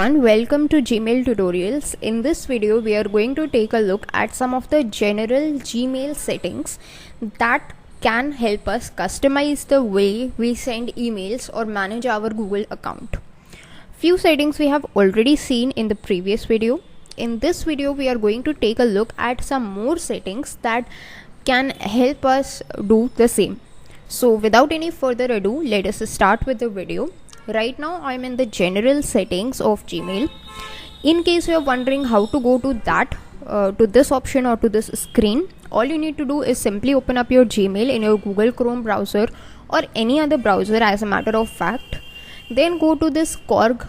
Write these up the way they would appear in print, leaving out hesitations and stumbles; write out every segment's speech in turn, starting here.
And welcome to Gmail tutorials. In this video we are going to take a look at some of the general Gmail settings that can help us customize the way we send emails or manage our Google account. Few settings we have already seen in the previous video. In this video we are going to take a look at some more settings that can help us do the same. So without any further ado, let us start with the video. Right now I'm in the general settings of Gmail. In case you are wondering how to go to that to this option or to this screen, all you need to do is simply open up your Gmail in your Google Chrome browser or any other browser as a matter of fact. Then go to this cog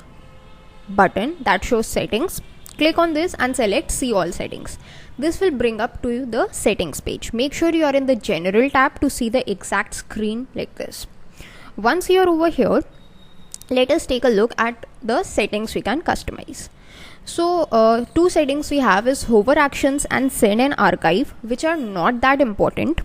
button that shows settings. Click on this and select see all settings. This will bring up to you the settings page. Make sure you are in the general tab to see the exact screen like this. Once you are over here, let us take a look at the settings we can customize. So two settings we have is hover actions and send and archive, which are not that important.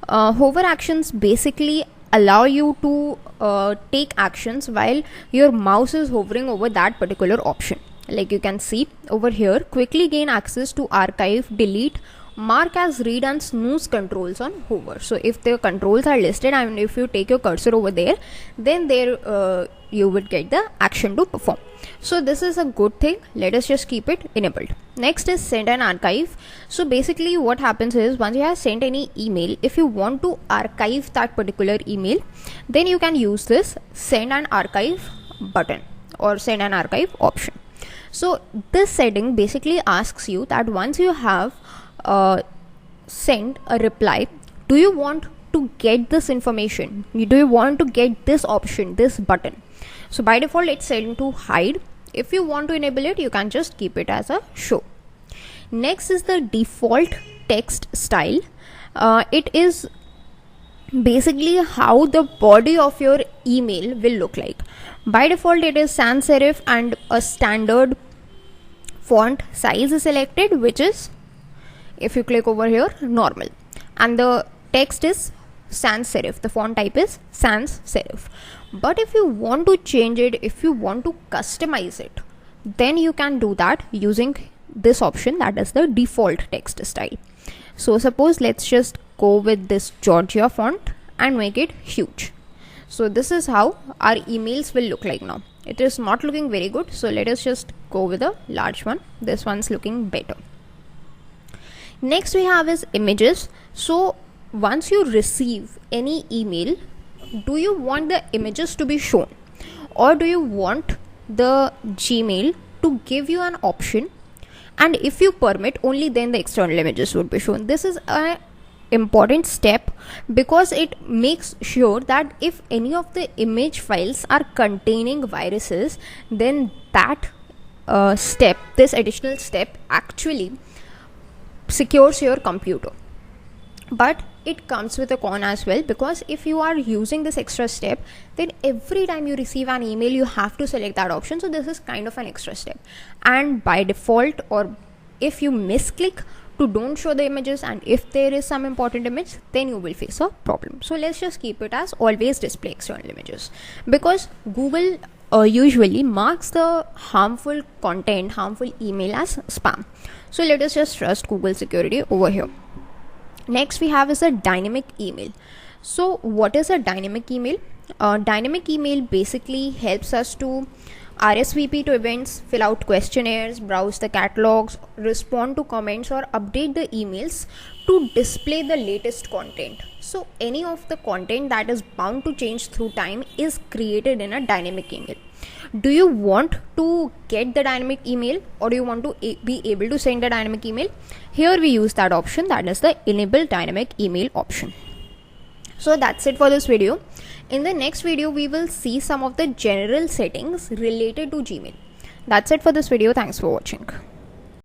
Hover actions basically allow you to take actions while your mouse is hovering over that particular option. Like you can see over here, quickly gain access to archive, delete, mark as read and snooze controls on hover. So if the controls are listed and if you take your cursor over there, then there you would get the action to perform. So this is a good thing. Let us just keep it enabled. Next is send and archive. So basically what happens is once you have sent any email, if you want to archive that particular email, then you can use this send and archive button or send and archive option. So this setting basically asks you that once you have send a reply, do you want to get this information? Do you want to get this option, this button? So by default it's set to hide. If you want to enable it, you can just keep it as a show. Next is the default text style. It is basically how the body of your email will look like. By default it is sans serif and a standard font size is selected, which is, if you click over here, normal, and the text is sans serif. The font type is sans serif. But if you want to change it, if you want to customize it, then you can do that using this option, that is the default text style. So suppose let's just go with this Georgia font and make it huge. So this is how our emails will look like now. It is not looking very good, so let us just go with a large one. This one's looking better. Next we have is images. So once you receive any email, do you want the images to be shown, or do you want the Gmail to give you an option, and if you permit, only then the external images would be shown? This is an important step because it makes sure that if any of the image files are containing viruses, then that this additional step actually secures your computer. But it comes with a con as well, because if you are using this extra step, then every time you receive an email you have to select that option. So this is kind of an extra step, and by default, or if you misclick to don't show the images, and if there is some important image, then you will face a problem. So let's just keep it as always display external images, because Google usually marks the harmful content, harmful email as spam. So let us just trust Google security over here. Next we have is a dynamic email. So what is a dynamic email? Dynamic email basically helps us to RSVP to events, fill out questionnaires, browse the catalogs, respond to comments, or update the emails to display the latest content. So any of the content that is bound to change through time is created in a dynamic email. Do you want to get the dynamic email, or do you want to be able to send the dynamic email? Here we use that option, that is the enable dynamic email option. So that's it for this video. In the next video we will see some of the general settings related to Gmail. That's it for this video. Thanks for watching.